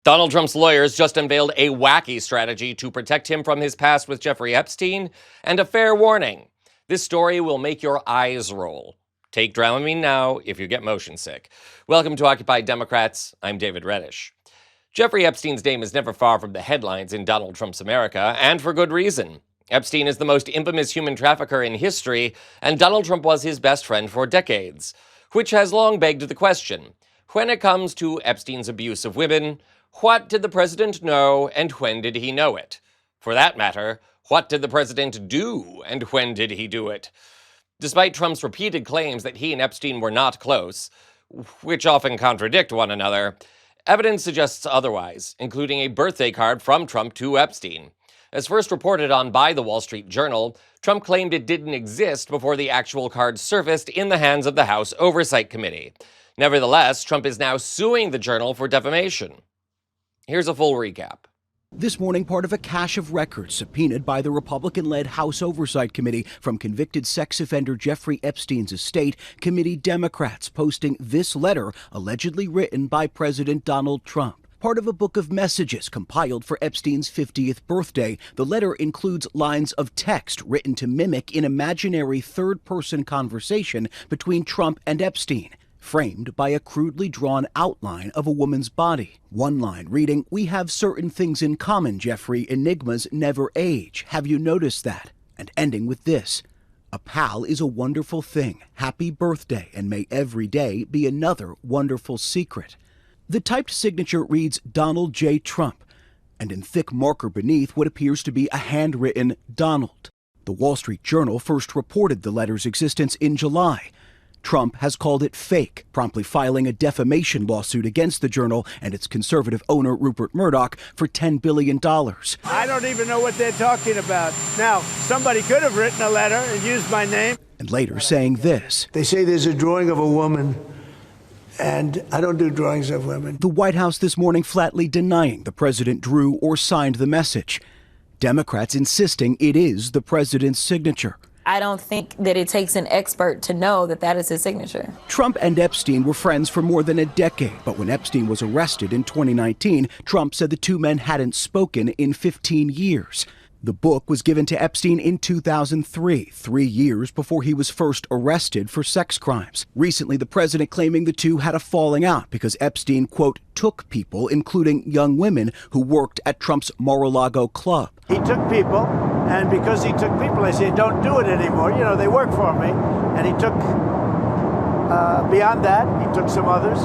Donald Trump's lawyers just unveiled a wacky strategy to protect him from his past with Jeffrey Epstein, and a fair warning. This story will make your eyes roll. Take Dramamine now if you get motion sick. Welcome to Occupied Democrats. I'm David Reddish. Jeffrey Epstein's name is never far from the headlines in Donald Trump's America, and for good reason. Epstein is the most infamous human trafficker in history, and Donald Trump was his best friend for decades, which has long begged the question, when it comes to Epstein's abuse of women, what did the president know, and when did he know it? For that matter, what did the president do, and when did he do it? Despite Trump's repeated claims that he and Epstein were not close, which often contradict one another, evidence suggests otherwise, including a birthday card from Trump to Epstein. As first reported on by the Wall Street Journal, Trump claimed it didn't exist before the actual card surfaced in the hands of the House Oversight Committee. Nevertheless, Trump is now suing the Journal for defamation. Here's a full recap. This morning, part of a cache of records subpoenaed by the Republican-led House Oversight Committee from convicted sex offender Jeffrey Epstein's estate, committee Democrats posting this letter allegedly written by President Donald Trump. Part of a book of messages compiled for Epstein's 50th birthday, the letter includes lines of text written to mimic an imaginary third-person conversation between Trump and Epstein, framed by a crudely drawn outline of a woman's body. One line reading, "We have certain things in common, Jeffrey. Enigmas never age. Have you noticed that?" And ending with this, "A pal is a wonderful thing. Happy birthday, and may every day be another wonderful secret." The typed signature reads Donald J. Trump, and in thick marker beneath what appears to be a handwritten Donald. The Wall Street Journal first reported the letter's existence in July. Trump has called it fake, promptly filing a defamation lawsuit against the Journal and its conservative owner, Rupert Murdoch, for $10 billion. I don't even know what they're talking about. Now, somebody could have written a letter and used my name. And later saying this. They say there's a drawing of a woman, and I don't do drawings of women. The White House this morning flatly denying the president drew or signed the message. Democrats insisting it is the president's signature. I don't think that it takes an expert to know that that is his signature. Trump and Epstein were friends for more than a decade, but when Epstein was arrested in 2019, Trump said the two men hadn't spoken in 15 years. The book was given to Epstein in 2003, 3 years before he was first arrested for sex crimes. Recently, the president claiming the two had a falling out because Epstein, quote, took people, including young women, who worked at Trump's Mar-a-Lago club. He took people, and because he took people, I said, don't do it anymore. You know, they work for me. And he took, beyond that, he took some others.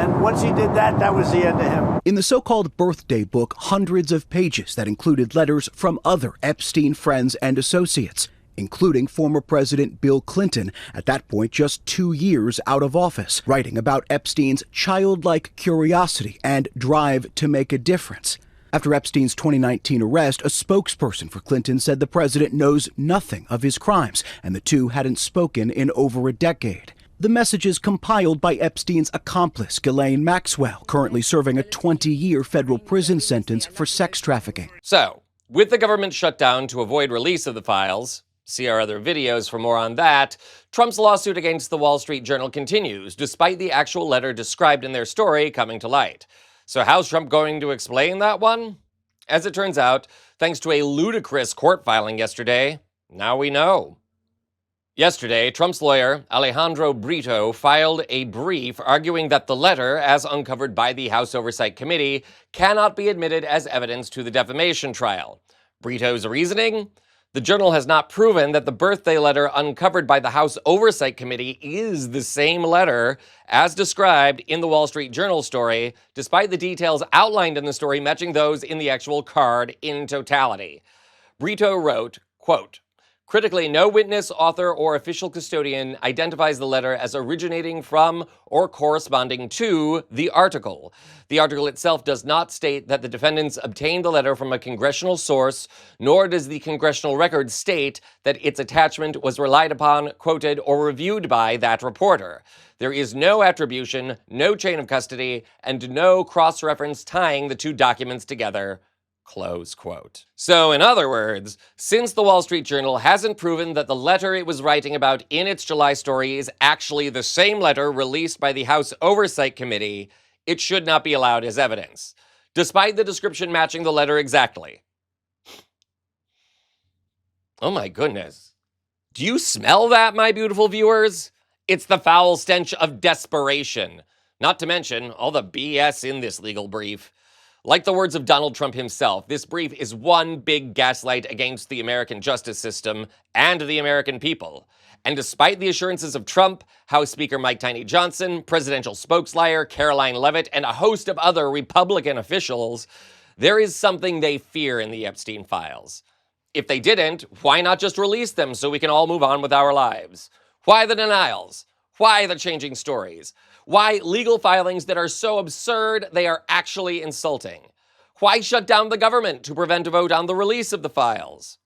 And once he did that, that was the end of him. In the so-called birthday book, hundreds of pages that included letters from other Epstein friends and associates, including former President Bill Clinton, at that point just 2 years out of office, writing about Epstein's childlike curiosity and drive to make a difference. After Epstein's 2019 arrest, a spokesperson for Clinton said the president knows nothing of his crimes, and the two hadn't spoken in over a decade. The messages compiled by Epstein's accomplice, Ghislaine Maxwell, currently serving a 20-year federal prison sentence for sex trafficking. So, with the government shut down to avoid release of the files, see our other videos for more on that, Trump's lawsuit against the Wall Street Journal continues, despite the actual letter described in their story coming to light. So how's Trump going to explain that one? As it turns out, thanks to a ludicrous court filing yesterday, now we know. Yesterday, Trump's lawyer, Alejandro Brito, filed a brief arguing that the letter, as uncovered by the House Oversight Committee, cannot be admitted as evidence to the defamation trial. Brito's reasoning? The Journal has not proven that the birthday letter uncovered by the House Oversight Committee is the same letter as described in the Wall Street Journal story, despite the details outlined in the story matching those in the actual card in totality. Brito wrote, quote, "Critically, no witness, author, or official custodian identifies the letter as originating from or corresponding to the article. The article itself does not state that the defendants obtained the letter from a congressional source, nor does the congressional record state that its attachment was relied upon, quoted, or reviewed by that reporter. There is no attribution, no chain of custody, and no cross-reference tying the two documents together." Close quote. So, in other words, since the Wall Street Journal hasn't proven that the letter it was writing about in its July story is actually the same letter released by the House Oversight Committee, it should not be allowed as evidence. despite the description matching the letter exactly. Oh my goodness. Do you smell that, my beautiful viewers? It's the foul stench of desperation. Not to mention all the BS in this legal brief. Like the words of Donald Trump himself, this brief is one big gaslight against the American justice system and the American people. And despite the assurances of Trump, House Speaker Mike Tiny Johnson, presidential spokesliar Caroline Leavitt, and a host of other Republican officials, there is something they fear in the Epstein files. If they didn't, why not just release them so we can all move on with our lives? Why the denials? Why the changing stories? Why legal filings that are so absurd they are actually insulting? Why shut down the government to prevent a vote on the release of the files?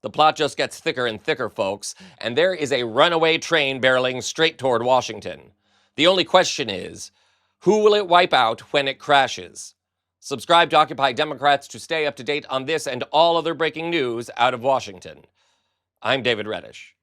The plot just gets thicker and thicker, folks, and there is a runaway train barreling straight toward Washington. The only question is, who will it wipe out when it crashes? Subscribe to Occupy Democrats to stay up to date on this and all other breaking news out of Washington. I'm David Reddish.